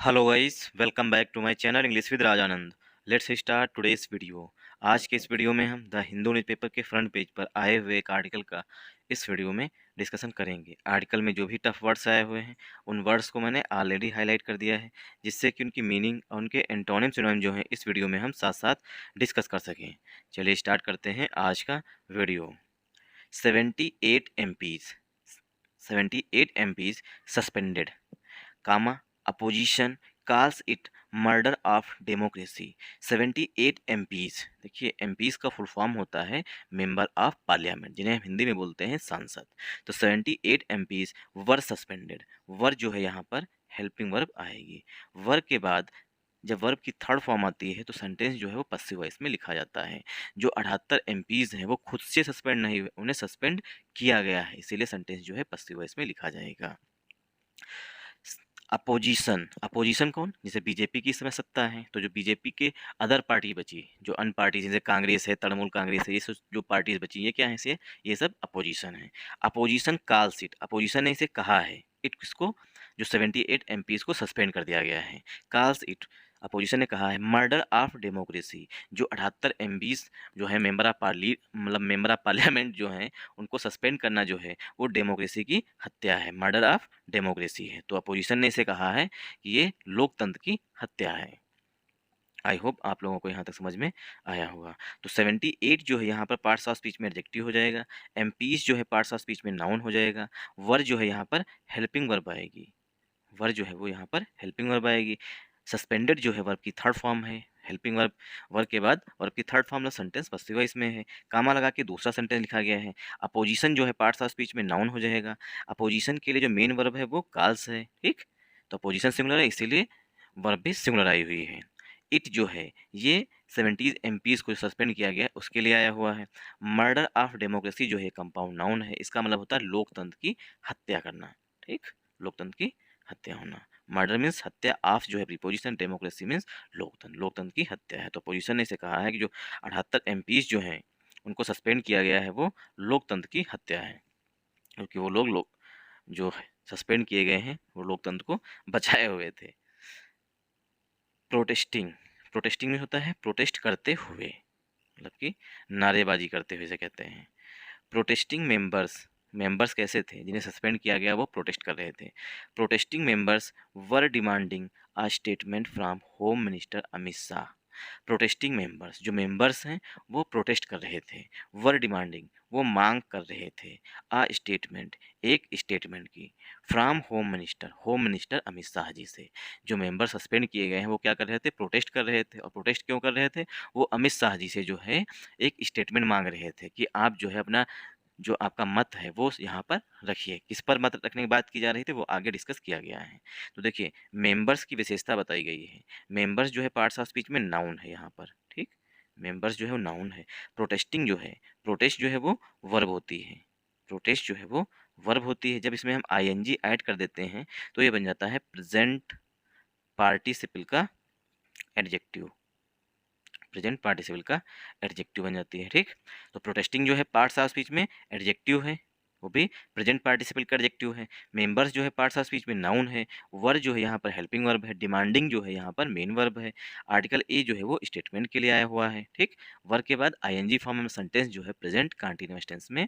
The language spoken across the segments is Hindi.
Hello guys, welcome back to my channel English with Rajanand. Let's start today's video. आज के इस वीडियो में हम द हिंदू न्यूज़पेपर के फ्रंट पेज पर आए हुए एक आर्टिकल का इस वीडियो में डिस्कशन करेंगे। आर्टिकल में जो भी टफ वर्ड्स आए हुए हैं उन वर्ड्स को मैंने ऑलरेडी हाईलाइट कर दिया है, जिससे कि उनकी मीनिंग और उनके एंटोनिम सिनोनिम जो हैं इस वीडियो में हम साथ साथ डिस्कस कर सकें। चलिए स्टार्ट करते हैं आज का video. 78 MPs 78 MPs suspended, comma opposition calls it murder of democracy. 78 MPs, देखिए MPs का फुल फॉर्म होता है मेंबर ऑफ पार्लियामेंट, जिन्हें हम हिंदी में बोलते हैं सांसद। तो 78 MPs वर सस्पेंडेड। वर जो है यहाँ पर हेल्पिंग वर्ब आएगी। वर के बाद जब वर्ब की थर्ड फॉर्म आती है तो सेंटेंस जो है वो पसिव वॉइस में लिखा जाता है। जो 78 MPs हैं वो खुद से सस्पेंड नहीं हुए, उन्हें सस्पेंड किया गया है, इसीलिए सेंटेंस जो है पसिव वॉइस में लिखा जाएगा। अपोजिशन, अपोजिशन कौन? जैसे बीजेपी की इस समय सत्ता है, तो जो बीजेपी के अदर पार्टी बची, जो अन पार्टी जैसे कांग्रेस है, तृणमूल कांग्रेस है, ये सब जो पार्टीज बची ये क्या है? ये सब अपोजिशन है। अपोजिशन काल सीट, अपोजिशन ने इसे कहा है, इट किसको? जो 78 MPs को सस्पेंड कर दिया गया है। काल्स इट, अपोजिशन ने कहा है मर्डर ऑफ डेमोक्रेसी। जो 78 MPs जो है मेंबर ऑफ मतलब मेंबर ऑफ पार्लियामेंट जो हैं उनको सस्पेंड करना जो है वो डेमोक्रेसी की हत्या है, मर्डर ऑफ डेमोक्रेसी है। तो अपोजिशन ने इसे कहा है कि ये लोकतंत्र की हत्या है। आई होप आप लोगों को यहाँ तक समझ में आया होगा। तो 78 जो है यहाँ पर पार्ट्स ऑफ स्पीच में एडजेक्टिव हो जाएगा। MPs जो है पार्ट्स ऑफ स्पीच में नाउन हो जाएगा। वर जो है यहाँ पर हेल्पिंग वर्ब आएगी। वर जो है वो यहाँ पर हेल्पिंग वर्ब आएगी। सस्पेंडेड जो है वर्ब की थर्ड फॉर्म है। हेल्पिंग वर्ब, वर्ब के बाद वर्ब की थर्ड फॉर्म सेंटेंस पसिव वॉइस में है। कामा लगा के दूसरा सेंटेंस लिखा गया है। अपोजिशन जो है पार्ट्स ऑफ स्पीच में नाउन हो जाएगा। अपोजिशन के लिए जो मेन वर्ब है वो काल्स है, ठीक। तो अपोजिशन सिंगुलर है, इसीलिए वर्ब भी सिंगुलर आई हुई है। इट जो है ये 70 MPs को सस्पेंड किया गया उसके लिए आया हुआ है। मर्डर ऑफ डेमोक्रेसी जो है कंपाउंड नाउन है, इसका मतलब होता है लोकतंत्र की हत्या करना, ठीक। लोकतंत्र की हत्या होना। मर्डर मीन्स हत्या, ऑफ जो है प्रीपोजिशन, डेमोक्रेसी मीन्स लोकतंत्र, लोकतंत्र की हत्या है। तो पोजिशन ने इसे कहा है कि जो 78 MPs जो हैं उनको सस्पेंड किया गया है वो लोकतंत्र की हत्या है, क्योंकि वो लोग जो सस्पेंड किए गए हैं वो लोकतंत्र को बचाए हुए थे। प्रोटेस्टिंग, प्रोटेस्टिंग में होता है प्रोटेस्ट करते हुए, मतलब कि नारेबाजी करते हुए इसे कहते हैं। प्रोटेस्टिंग मेंबर्स, मेंबर्स कैसे थे जिन्हें सस्पेंड किया गया? वो प्रोटेस्ट कर रहे थे। Protesting members were demanding a statement from home minister Amit Shah. Protesting members, जो मेंबर्स हैं वो प्रोटेस्ट कर रहे थे। वर डिमांडिंग, वो मांग कर रहे थे। अ स्टेटमेंट, एक स्टेटमेंट की। From home minister, home minister Amit Shah ji से। जो मेंबर सस्पेंड किए गए हैं वो क्या कर रहे थे? प्रोटेस्ट कर रहे थे। और प्रोटेस्ट क्यों कर रहे थे? वो अमित शाह जी से जो है एक स्टेटमेंट मांग रहे थे कि आप जो है अपना जो आपका मत है वो यहाँ पर रखिए। किस पर मत रखने की बात की जा रही थी वो आगे डिस्कस किया गया है। तो देखिए मेंबर्स की विशेषता बताई गई है। मेंबर्स जो है पार्ट्स ऑफ स्पीच में नाउन है यहाँ पर, ठीक। मेंबर्स जो है वो नाउन है। प्रोटेस्टिंग जो है, प्रोटेस्ट जो है वो वर्ब होती है। प्रोटेस्ट जो है वो वर्ब होती है। जब इसमें हम ING ऐड कर देते हैं तो ये बन जाता है प्रेजेंट पार्टिसिपल का एडजेक्टिव। प्रेजेंट पार्टिसिपल का एडजेक्टिव बन जाती है, ठीक। तो प्रोटेस्टिंग जो है पार्ट्स ऑफ स्पीच में एडजेक्टिव है, वो भी प्रेजेंट पार्टिसिपल का एडजेक्टिव है। मेंबर्स जो है पार्ट्स ऑफ स्पीच में नाउन है। वर्ब जो है यहाँ पर हेल्पिंग वर्ब है। डिमांडिंग जो है यहाँ पर मेन वर्ब है। आर्टिकल ए जो है वो स्टेटमेंट के लिए आया हुआ है, ठीक। वर्ब के बाद ING फॉर्म में सेंटेंस जो है प्रेजेंट कंटीन्यूअस टेंस में,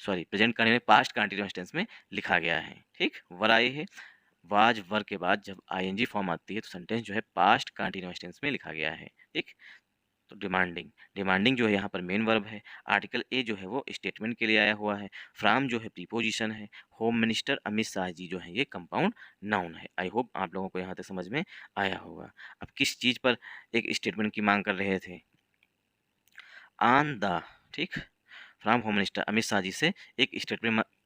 sorry present continuous past continuous tense में लिखा गया है, ठीक। वर आए है, वाज वर्ब के बाद जब ING फॉर्म आती है तो सेंटेंस जो है पास्ट कंटीन्यूअस टेंस में लिखा गया है, ठीक। तो डिमांडिंग, डिमांडिंग जो है यहाँ पर मेन वर्ब है। आर्टिकल ए जो है वो स्टेटमेंट के लिए आया हुआ है। फ्रॉम जो है प्रीपोजिशन है। होम मिनिस्टर अमित शाह जी जो है ये कंपाउंड नाउन है। आई होप आप लोगों को यहाँ तक समझ में आया होगा। अब किस चीज़ पर एक स्टेटमेंट की मांग कर रहे थे? ऑन द, ठीक। From home minister Amit Shah ji से एक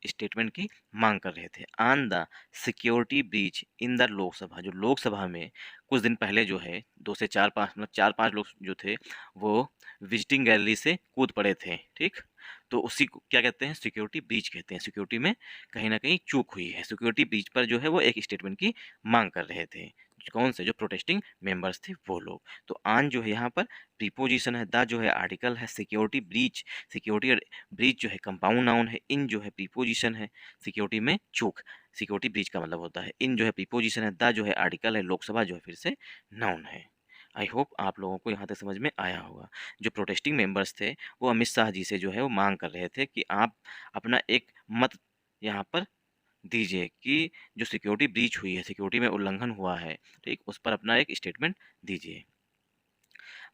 स्टेटमेंट की मांग कर रहे थे। On the security breach in the Lok Sabha, जो लोकसभा में कुछ दिन पहले जो है 2 से 4-5 मतलब 4-5 लोग जो थे वो विजिटिंग गैलरी से कूद पड़े थे, ठीक। तो उसी को क्या कहते हैं? सिक्योरिटी ब्रीच कहते हैं। सिक्योरिटी में कहीं ना कहीं चूक हुई है। सिक्योरिटी ब्रीच पर जो है वो एक स्टेटमेंट की मांग कर रहे थे। कौन से? जो प्रोटेस्टिंग मेंबर्स थे वो लोग। तो ऑन जो है यहाँ पर प्रीपोजिशन है, द जो है आर्टिकल है, सिक्योरिटी ब्रीच जो है कंपाउंड नाउन है, इन जो है प्रीपोजिशन है, सिक्योरिटी में चूक, सिक्योरिटी ब्रीच का मतलब होता है, इन जो है प्रीपोजिशन है, द जो है आर्टिकल है, लोकसभा जो है फिर से नाउन है। आई होप आप लोगों को यहाँ तक समझ में आया होगा। जो प्रोटेस्टिंग मेंबर्स थे वो अमित शाह जी से जो है वो मांग कर रहे थे कि आप अपना एक मत यहाँ पर दीजिए कि जो सिक्योरिटी ब्रीच हुई है, सिक्योरिटी में उल्लंघन हुआ है, ठीक, उस पर अपना एक स्टेटमेंट दीजिए।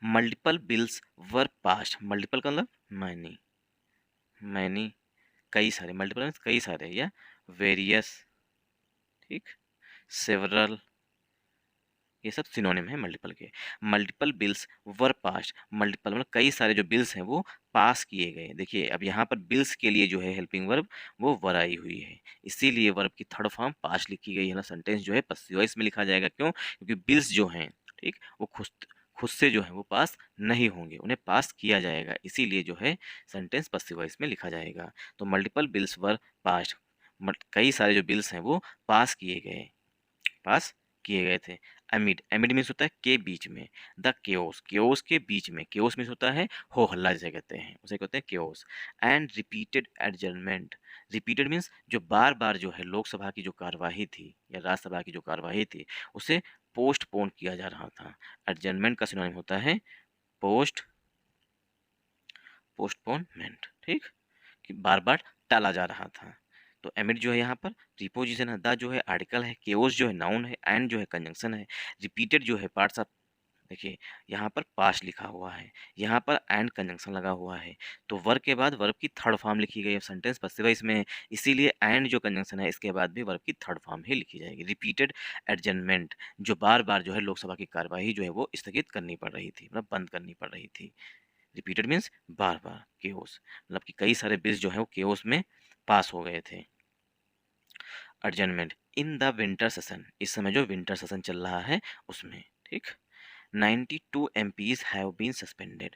मल्टीपल बिल्स वर पास्ड, मल्टीपल का मतलब मैनी, मैनी कई सारे, मल्टीपल मीन्स कई सारे, या वेरियस, ठीक, सेवरल, ये सब सिनोनिम है मल्टीपल के। मल्टीपल बिल्स वर पास, मल्टीपल मतलब कई सारे जो बिल्स हैं वो पास किए गए। देखिए अब यहाँ पर बिल्स के लिए जो है हेल्पिंग वर्ब वो वर आई हुई है, इसीलिए वर्ब की थर्ड फॉर्म पास लिखी गई है ना। सेंटेंस जो है पसिव वॉइस में लिखा जाएगा, क्यों? क्योंकि बिल्स जो हैं, ठीक, वो खुद खुद से जो है वो पास नहीं होंगे, उन्हें पास किया जाएगा, इसीलिए जो है सेंटेंस पसिव वॉइस में लिखा जाएगा। तो मल्टीपल बिल्स वर पास, कई सारे जो बिल्स हैं वो पास किए गए, पास किए गए थे। एमिड, एमिड मीन्स होता है के बीच में, द केओस, केओस के बीच में, केओस मीन्स होता है हो हल्ला जिसे कहते हैं, उसे कहते हैं chaos. And repeated adjournment, repeated means जो बार बार जो है लोकसभा की जो कार्यवाही थी या राज्यसभा की जो कार्यवाही थी उसे पोस्टपोन किया जा रहा था। एडजर्नमेंट का सिनोनिम होता है पोस्टपोनमेंट, ठीक, कि बार बार टाला जा रहा था। तो एमिट जो है यहाँ पर प्रीपोजिशन है, द जो है आर्टिकल है, केओस जो है नाउन है, एंड जो है कंजंक्शन है, रिपीटेड जो है पार्ट्स ऑफ, देखिए यहाँ पर पास्ट लिखा हुआ है, यहाँ पर एंड कंजंक्शन लगा हुआ है, तो वर्ब के बाद वर्ब की थर्ड फॉर्म लिखी गई है, सेंटेंस पसिव वॉइस में, इसीलिए एंड जो कंजंक्शन है इसके बाद भी वर्ब की थर्ड फॉर्म ही लिखी जाएगी। रिपीटेड एडजर्नमेंट, जो बार बार जो है लोकसभा की कार्यवाही जो है वो स्थगित करनी पड़ रही थी, मतलब बंद करनी पड़ रही थी। रिपीटेड मीन्स बार बार, केओस मतलब कि कई सारे बिल्स जो है वो केओस में पास हो गए थे। Adjournment in the winter session, इस समय जो विंटर सेशन चल रहा है उसमें, ठीक, 92 MPs have been suspended,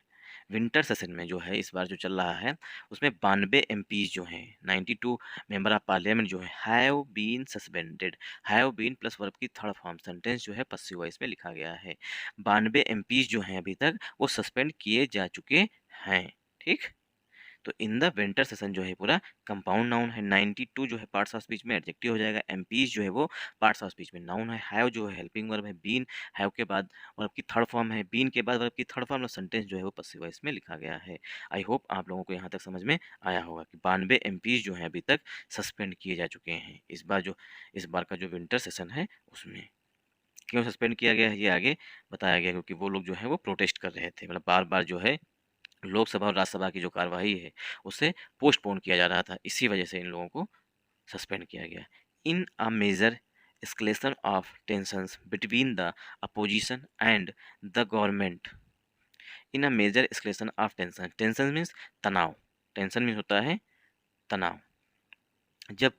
winter session में जो है इस बार जो चल रहा है उसमें 92 MPs जो हैं, 92 मेंबर ऑफ पार्लियामेंट जो है have been suspended, have been plus verb की थर्ड फॉर्म, सेंटेंस जो है पसिव वॉइस में लिखा गया है। 92 MPs जो हैं अभी तक वो सस्पेंड किए जा चुके हैं, ठीक। तो इन द विंटर सेशन जो है पूरा कंपाउंड नाउन है, 92 जो है पार्ट्स ऑफ स्पीच में एडजेक्टिव हो जाएगा, एमपीज जो है वो पार्ट्स ऑफ स्पीच में नाउन है, हैव जो है हेल्पिंग वर्ब है, बीन हैव के बाद वर्ब की थर्ड फॉर्म है, बीन के बाद वर्ब की थर्ड फॉर्म, सेंटेंस जो है वो पसिव वॉइस में लिखा गया है। आई होप आप लोगों को यहाँ तक समझ में आया होगा कि 92 एमपीज जो है अभी तक सस्पेंड किए जा चुके हैं इस बार का जो विंटर सेशन है उसमें। क्यों सस्पेंड किया गया है ये आगे बताया गया, क्योंकि वो लोग जो है वो प्रोटेस्ट कर रहे थे, मतलब बार बार जो है लोकसभा और राज्यसभा की जो कार्यवाही है उसे पोस्टपोन किया जा रहा था, इसी वजह से इन लोगों को सस्पेंड किया गया। In a major escalation of tensions between the opposition and the government, in a major escalation of tension means तनाव, टेंशन मीन्स होता है तनाव, जब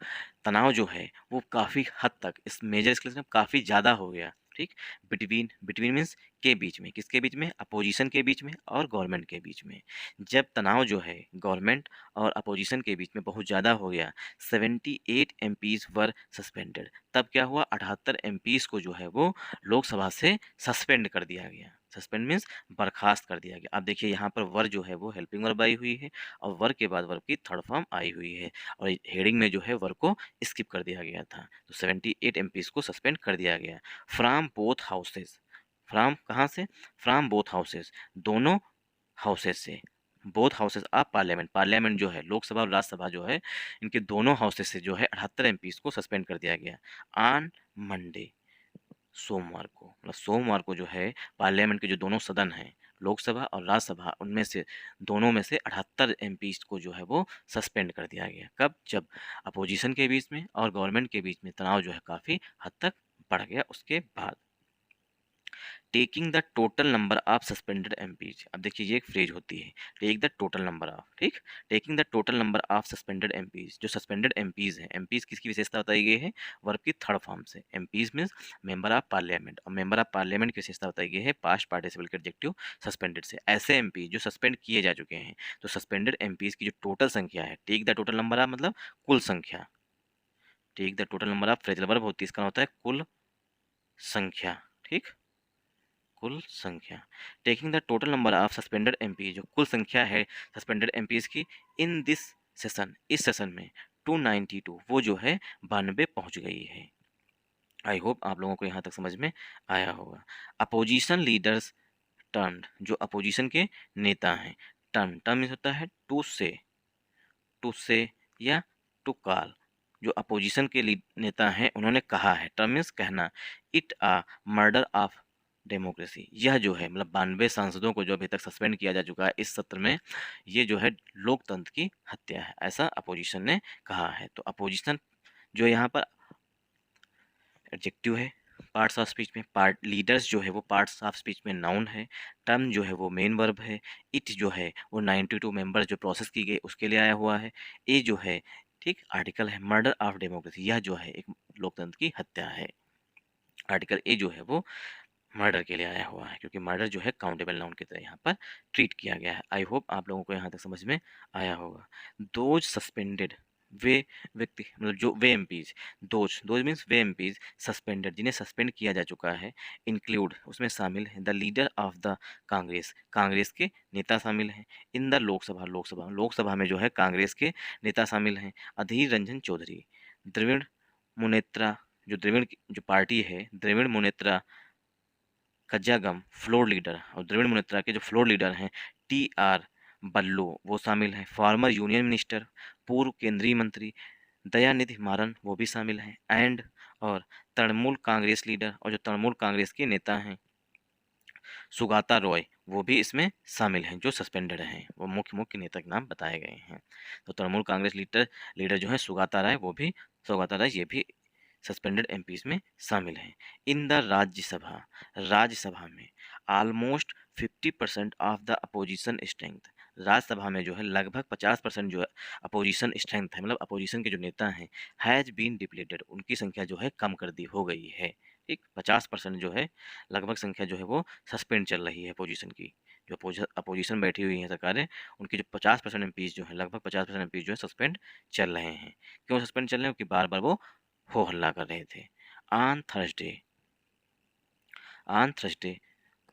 तनाव जो है वो काफ़ी हद तक इस मेजर एस्केलेशन काफ़ी ज़्यादा हो गया, ठीक, बिटवीन, बिटवीन मीन्स के बीच में, किसके बीच में? अपोजिशन के बीच में और गवर्नमेंट के बीच में। जब तनाव जो है गवर्नमेंट और अपोजिशन के बीच में बहुत ज़्यादा हो गया, 78 MPs वर सस्पेंडेड, तब क्या हुआ? 78 MPs को जो है वो लोकसभा से सस्पेंड कर दिया गया। सस्पेंड मीन्स बर्खास्त कर दिया गया। अब देखिए यहाँ पर वर जो है वो हेल्पिंग वर्ब आई हुई है और वर के बाद वर्ब की थर्ड फॉर्म आई हुई है, और हेडिंग में जो है वर्ब को स्किप कर दिया गया था, तो 78 MPs को सस्पेंड कर दिया गया। फ्रॉम बोथ हाउसेस, फ्रॉम कहाँ से? फ्रॉम बोथ हाउसेस, दोनों हाउसेस से, both houses of parliament, parliament जो है लोकसभा और राज्यसभा जो है इनके दोनों हाउसेस से जो है 78 MPs को सस्पेंड कर दिया गया। ऑन मंडे, सोमवार को, मतलब सोमवार को जो है पार्लियामेंट के जो दोनों सदन हैं लोकसभा और राज्यसभा, उनमें से दोनों में से 78 MPs को जो है वो सस्पेंड कर दिया गया। कब? जब अपोजिशन के बीच में और गवर्नमेंट के बीच में तनाव जो है काफ़ी हद तक बढ़ गया उसके बाद। Taking the total number of suspended MPs, अब देखिए ये एक फ्रेज होती है, take the total number of, ठीक, taking the total number of suspended MPs, जो सस्पेंडेड एमपीज हैं, एमपीज किसकी विशेषता बताई गई है? वर्ब की थर्ड फॉर्म से, MPs means member of parliament, और मेंबर ऑफ पार्लियामेंट की विशेषता बताई गई है पास्ट पार्टिसिपल के एडजेक्टिव सस्पेंडेड से। ऐसे एमपी जो सस्पेंड किए जा चुके हैं, तो सस्पेंडेड एमपीज की जो टोटल संख्या है, take the total number of मतलब कुल संख्या, take the total number of phrasal verb होती है, इसका होता है कुल संख्या, ठीक, कुल संख्या। Taking the total number of suspended MP, जो कुल संख्या है सस्पेंडेड एमपीज की इन दिस सेशन, इस सेशन में 292, वो जो है 92 पहुंच गई है। आई होप आप लोगों को यहाँ तक समझ में आया होगा। अपोजिशन लीडर्स टर्न, जो अपोजिशन के नेता हैं, टर्न टर्न मीन्स होता है टू से या टू कॉल। जो अपोजिशन के नेता हैं उन्होंने कहा है, टर्म मीन्स कहना, it a murder of democracy, यह जो है मतलब 92 सांसदों को जो अभी तक सस्पेंड किया जा चुका है इस सत्र में, ये जो है लोकतंत्र की हत्या है, ऐसा अपोजिशन ने कहा है। तो अपोजिशन जो यहाँ पर एडजेक्टिव है पार्ट्स ऑफ स्पीच में, पार्ट लीडर्स जो है वो पार्ट्स ऑफ स्पीच में नाउन है, टर्म जो है वो मेन वर्ब है, इट जो है वो 92 मेंबर जो प्रोसेस की गई उसके लिए आया हुआ है, ए जो है ठीक आर्टिकल है, मर्डर ऑफ डेमोक्रेसी, यह जो है एक लोकतंत्र की हत्या है। आर्टिकल ए जो है वो मर्डर के लिए आया हुआ है, क्योंकि मर्डर जो है काउंटेबल नाउन की तरह यहाँ पर ट्रीट किया गया है। आई होप आप लोगों को यहाँ तक समझ में आया होगा। दोज सस्पेंडेड, वे व्यक्ति मतलब जो वे एमपीज, दोज दोज मीन्स वे एमपीज सस्पेंडेड, जिन्हें सस्पेंड किया जा चुका है, इंक्लूड उसमें शामिल है the leader of the Congress, Congress के नेता शामिल हैं, इन द लोकसभा, लोकसभा में जो है कांग्रेस के नेता शामिल हैं, अधीर रंजन चौधरी, द्रविड़ मुनेत्रा, जो द्रविड़ जो पार्टी है द्रविड़ मुनेत्रा कज्जागम फ्लोर लीडर, और द्रविड़ मुनेत्रा के जो फ्लोर लीडर हैं टी आर बल्लू वो शामिल हैं, फॉर्मर यूनियन मिनिस्टर पूर्व केंद्रीय मंत्री दयानिधि मारन वो भी शामिल हैं, एंड और तृणमूल कांग्रेस लीडर, और जो तृणमूल कांग्रेस के नेता हैं सुगाता रॉय वो भी इसमें शामिल हैं, जो सस्पेंडेड हैं, वो मुख्य मुख्य नेता के नाम बताए गए हैं। तो तृणमूल कांग्रेस लीडर लीडर जो है सुगाता राय, वो भी सुगाता राय ये भी सस्पेंडेड एमपीज में शामिल हैं। इन द राज्यसभा, राज्यसभा में almost 50% of the opposition strength, Rajya Sabha में जो है लगभग 50% जो है अपोजिशन स्ट्रेंथ है, मतलब अपोजिशन के जो नेता हैं, हैज बीन डिप्लीटेड, उनकी संख्या जो है कम कर दी हो गई है। ठीक, 50% जो है लगभग संख्या जो है वो सस्पेंड चल रही है अपोजिशन की, जो अपोजिशन बैठी हुई है सरकारें, उनकी जो 50% एमपीज जो है, लगभग 50% एमपीज जो है सस्पेंड चल रहे हैं। क्यों सस्पेंड चल रहे हैं? क्योंकि बार बार वो हो हल्ला कर रहे थे। ऑन थर्सडे, ऑन थर्सडे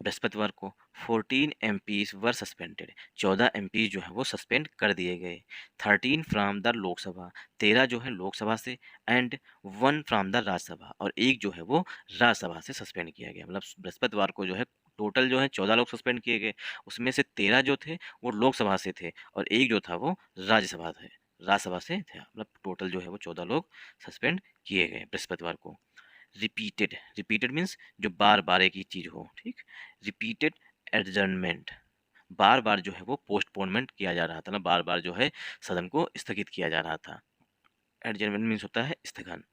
बृहस्पतिवार को 14 एमपीज वर सस्पेंडेड, 14 एमपीज जो है वो सस्पेंड कर दिए गए। 13 फ्रॉम द लोकसभा, 13 जो है लोकसभा से, एंड 1 फ्रॉम द राज्यसभा, और एक जो है वो राज्यसभा से सस्पेंड किया गया। मतलब बृहस्पतिवार को जो है टोटल जो है 14 लोग सस्पेंड किए गए, उसमें से 13 जो थे वो लोकसभा से थे, और एक जो था वो राज्यसभा से थे। मतलब टोटल जो है वो 14 लोग सस्पेंड किए गए बृहस्पतिवार को। रिपीटेड, रिपीटेड मीन्स जो बार बार एक ही चीज़ हो, ठीक। रिपीटेड एडजर्नमेंट, बार बार जो है वो पोस्टपोनमेंट किया जा रहा था ना, बार बार जो है सदन को स्थगित किया जा रहा था। एडजर्नमेंट मीन्स होता है स्थगन,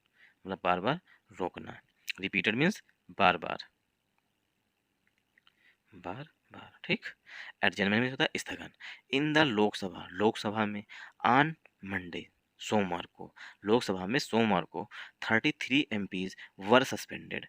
मतलब बार बार रोकना। रिपीटेड मीन्स बार बार, बार बार, ठीक। एडजर्नमेंट मीन्स होता है स्थगन। इन द लोकसभा, लोकसभा में ऑन मंडे, सोमवार को, लोकसभा में सोमवार को 33 एमपीज वर सस्पेंडेड,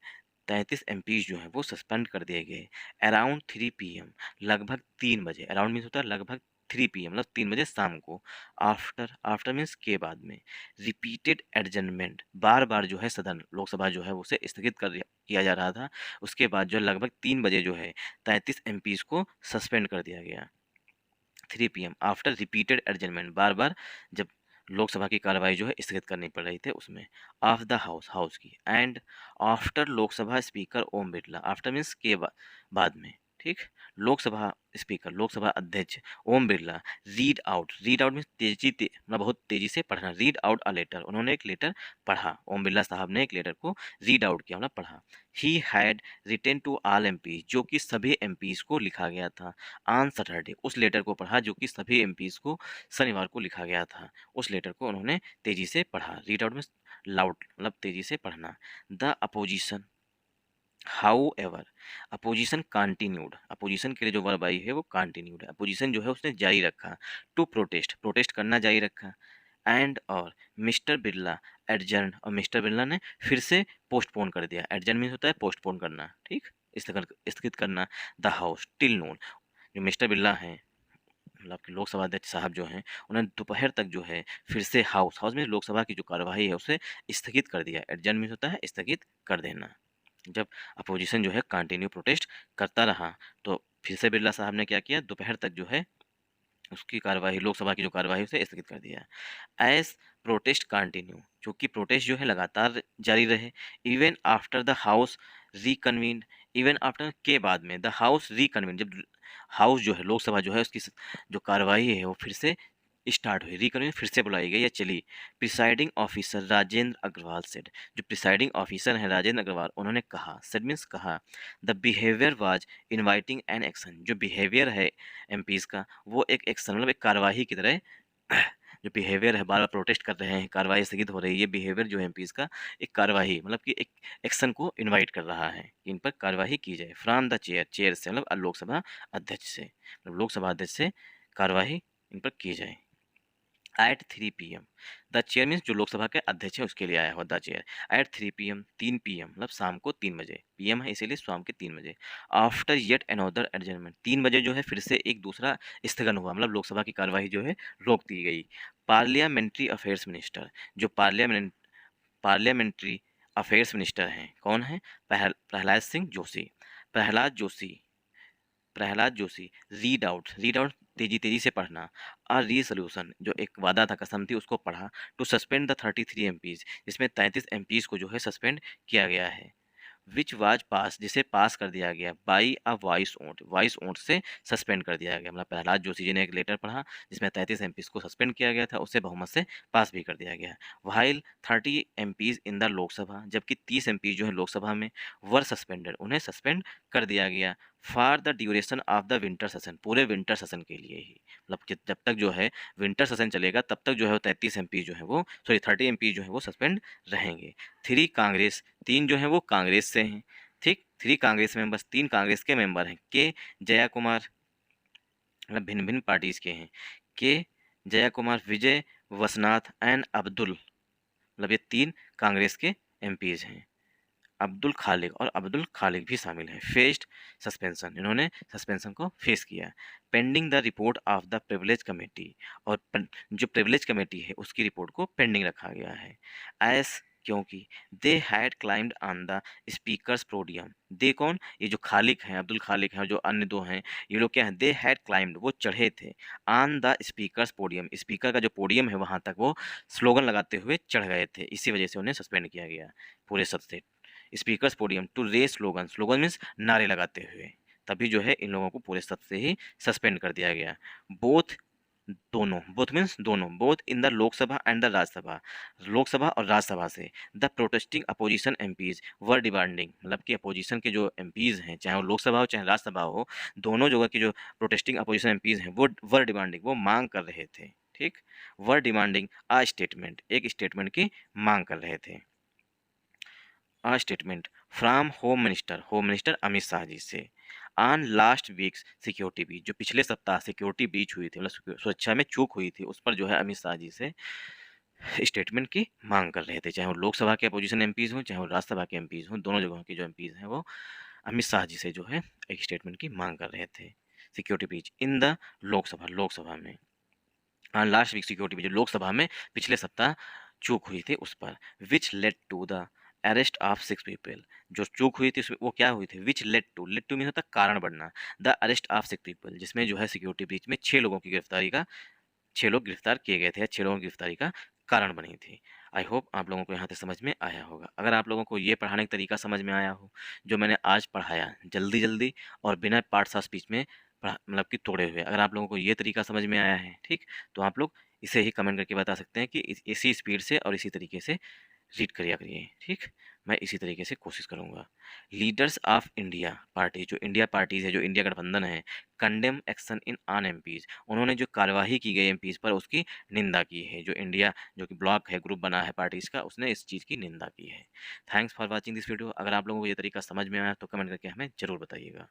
33 एमपीज जो है वो सस्पेंड कर दिए गए। अराउंड 3 पीएम, लगभग 3 बजे, अराउंड मीन्स होता है लगभग 3 पीएम, मतलब 3 बजे शाम को। आफ्टर, आफ्टर मीन्स के बाद में। रिपीटेड एडजर्नमेंट, बार बार जो है सदन लोकसभा जो है उसे स्थगित किया जा रहा था, उसके बाद जो लगभग 3 बजे जो है 33 एमपीज को सस्पेंड कर दिया गया। 3 पीएम आफ्टर रिपीटेड एडजर्नमेंट, बार बार जब लोकसभा की कार्रवाई जो है स्थगित करनी पड़ रही थी उसमें। ऑफ द हाउस, हाउस की, and after Lok Sabha speaker Om Birla, after means के बाद में, ठीक। लोकसभा स्पीकर, लोकसभा अध्यक्ष Om Birla read out means मतलब बहुत तेजी से पढ़ना, रीड आउट अ लेटर, उन्होंने एक लेटर पढ़ा, ओम बिरला साहब ने एक लेटर को रीड आउट किया, मतलब पढ़ा। He had written to all MP, जो कि सभी एमपीज को लिखा गया था। ऑन सैटरडे, उस लेटर को पढ़ा जो कि सभी एमपीज को शनिवार को लिखा गया था, उस लेटर को उन्होंने तेजी से पढ़ा। रीड आउट में लाउड मतलब तेजी से पढ़ना। The opposition, how ever, opposition continued, opposition के लिए जो वर्ब आई है वो कंटिन्यूड है, अपोजिशन जो है उसने जारी रखा। टू प्रोटेस्ट, प्रोटेस्ट करना जारी रखा। एंड और मिस्टर बिरला एडजर्न, और मिस्टर बिरला ने फिर से पोस्टपोन कर दिया। एडजर्न मीन्स होता है पोस्टपोन करना, ठीक, स्थगित करना। द हाउस टिल नून, जो मिस्टर बिरला हैं मतलब कि लोकसभा अध्यक्ष साहब जो हैं, उन्होंने दोपहर तक जो है फिर से हाउस, हाउस में लोकसभा की जो कार्यवाही है उसे स्थगित कर दिया। एडजर्न मीन्स होता है स्थगित कर देना। जब अपोजिशन जो है कंटिन्यू प्रोटेस्ट करता रहा, तो फिर से बिरला साहब ने क्या किया, दोपहर तक जो है उसकी कार्यवाही, लोकसभा की जो कार्यवाही उसे स्थगित कर दिया। एज प्रोटेस्ट कंटिन्यू, चूंकि प्रोटेस्ट जो है लगातार जारी रहे, even after the house reconvened, even after के बाद में द हाउस रिकन्वीन्ड, जब हाउस जो है लोकसभा जो है उसकी जो कार्यवाही है वो फिर से स्टार्ट हुई, रिकन्वीन फिर से बुलाई गई या चली। Presiding officer Rajendra Agrawal said, जो प्रिसाइडिंग ऑफिसर हैं राजेंद्र अग्रवाल, उन्होंने कहा, सेड मीन्स कहा, the behaviour was inviting an action, जो बिहेवियर है एमपीज का वो एक एक्शन मतलब एक कार्यवाही की तरह जो बिहेवियर है, बार बार प्रोटेस्ट कर रहे हैं, कार्रवाई स्थगित हो रही है, ये बिहेवियर जो है एमपीज का एक कार्यवाही मतलब कि एक एक्शन को इनवाइट कर रहा है कि इन पर कार्यवाही की जाए। फ्रॉम द चेयर, चेयर से मतलब लोकसभा अध्यक्ष से, मतलब लोकसभा अध्यक्ष से कार्यवाही इन पर की जाए। At 3 PM, the chair means जो लोकसभा के अध्यक्ष है उसके लिए आया हुआ the chair. At 3 PM, 3 PM मतलब शाम को 3 बजे, पीएम है इसीलिए शाम के 3 बजे। आफ्टर येट अनदर एडजर्नमेंट, 3 बजे जो है फिर से एक दूसरा स्थगन हुआ, मतलब लोकसभा की कार्यवाही जो है रोक दी गई। पार्लियामेंट्री अफेयर्स मिनिस्टर, जो पार्लियामेंट्री अफेयर्स मिनिस्टर हैं, कौन है, प्रहलाद सिंह जोशी, प्रहलाद जोशी, प्रहलाद जोशी, रीड आउट तेजी तेजी से पढ़ना, अ रीसोल्यूशन जो एक वादा था, कसम थी, उसको पढ़ा, टू सस्पेंड द 33 एमपीज, जिसमें 33 एमपीज को जो है सस्पेंड किया गया है। विच वाज पास, जिसे पास कर दिया गया, बाई अ वॉइस वोट से सस्पेंड कर दिया गया, मतलब प्रहलाद जोशी जी ने एक लेटर पढ़ा जिसमें 33 एमपीज को सस्पेंड किया गया था, उसे बहुमत से पास भी कर दिया गया। While 30 MPs in the Lok Sabha, जबकि 30 एमपीज जो है लोकसभा में वर सस्पेंडेड, उन्हें सस्पेंड कर दिया गया। For the duration of the winter session, पूरे विंटर सेशन के लिए ही, मतलब कि जब तक जो है विंटर सेशन चलेगा तब तक जो है 33 एमपी जो है वो, सॉरी 30 एमपी जो है वो सस्पेंड रहेंगे। थ्री कांग्रेस, 3 जो है वो कांग्रेस से हैं, ठीक, 3 कांग्रेस मेंबर्स, 3 कांग्रेस के मेंबर हैं, के जया कुमार, मतलब भिन्न भिन्न पार्टीज के हैं, के जया कुमार, विजय वसनाथ एंड अब्दुल, मतलब ये 3 कांग्रेस के एमपीज हैं। अब्दुल खालिक, और अब्दुल खालिक भी शामिल हैं। फेस्ड सस्पेंशन, इन्होंने सस्पेंशन को फेस किया। Pending the report of the privilege committee, और जो प्रिविलेज कमेटी है उसकी रिपोर्ट को पेंडिंग रखा गया है। एस, क्योंकि they had climbed on the speaker's podium, they कौन, ये जो खालिक हैं, अब्दुल खालिक हैं, और जो अन्य 2 हैं, ये लोग क्या हैं, दे हैड क्लाइम्ड, वो चढ़े थे, on the speaker's podium, speaker का जो पोडियम है वहां तक वो स्लोगन लगाते हुए चढ़ गए थे, इसी वजह से उन्हें सस्पेंड किया गया पूरे सदस्य से। Speakers podium to raise slogan, slogan means नारे लगाते हुए, तभी जो है इन लोगों को पूरे सद से ही सस्पेंड कर दिया गया। बोथ, दोनों, बोथ मीन्स दोनों, both in the Lok Sabha and the Rajya Sabha, Lok Sabha और राज्यसभा से, the protesting opposition MPs were demanding, मतलब कि अपोजिशन के जो एमपीज हैं, चाहे वो लोकसभा हो चाहे राज्यसभा हो, दोनों जगह के जो प्रोटेस्टिंग अपोजिशन एमपीज हैं वो वर डिमांडिंग, वो मांग कर रहे थे, ठीक, वर डिमांडिंग अ स्टेटमेंट, एक स्टेटमेंट की मांग कर रहे थे। A statement from home minister Amit Shah ji से, on last week's security breach, जो पिछले सप्ताह सिक्योरिटी ब्रीच हुई थी, मतलब सुरक्षा में चूक हुई थी, उस पर जो है अमित शाह जी से स्टेटमेंट की मांग कर रहे थे, चाहे वो लोकसभा के अपोजिशन एमपीज हों चाहे वो राज्यसभा के एमपीज हों, दोनों जगहों के जो एमपीज हैं वो अमित शाह जी से जो है एक स्टेटमेंट की मांग कर रहे थे। Security breach in the Lok Sabha, Lok Sabha में, हाँ लास्ट वीक सिक्योरिटी ब्रीच जो लोकसभा में पिछले सप्ताह चूक हुई थी उस पर, which led to the arrest of 6 people, जो चूक हुई थी उसमें वो क्या हुई थी, विच लेड टू मीन होता कारण बढ़ना, द अरेस्ट ऑफ 6 पीपल, जिसमें जो है सिक्योरिटी ब्रीच में 6 लोगों की गिरफ्तारी का, 6 लोग गिरफ्तार किए गए थे या 6 लोगों की गिरफ्तारी का कारण बनी थी। आई होप आप लोगों को यहाँ तक समझ में आया होगा। अगर आप लोगों को ये पढ़ाने का तरीका समझ में आया हो जो मैंने आज पढ़ाया, जल्दी जल्दी और बिना पार्ट्स ऑफ स्पीच में मतलब कि तोड़े हुए, अगर आप लोगों को ये तरीका समझ में आया है, ठीक, तो आप लोग इसे ही कमेंट करके बता सकते हैं कि इसी स्पीड से और इसी तरीके से रीड करिया करिए, ठीक, मैं इसी तरीके से कोशिश करूंगा। लीडर्स ऑफ इंडिया पार्टी, जो इंडिया पार्टीज है, जो इंडिया गठबंधन है, condemn action in on MPs, उन्होंने जो कार्यवाही की गई एमपीज पर उसकी निंदा की है, जो इंडिया जो कि ब्लॉक है, ग्रुप बना है पार्टीज का, उसने इस चीज़ की निंदा की है। Thanks for watching this video. अगर आप लोगों को ये तरीका समझ में आया तो कमेंट करके हमें ज़रूर बताइएगा।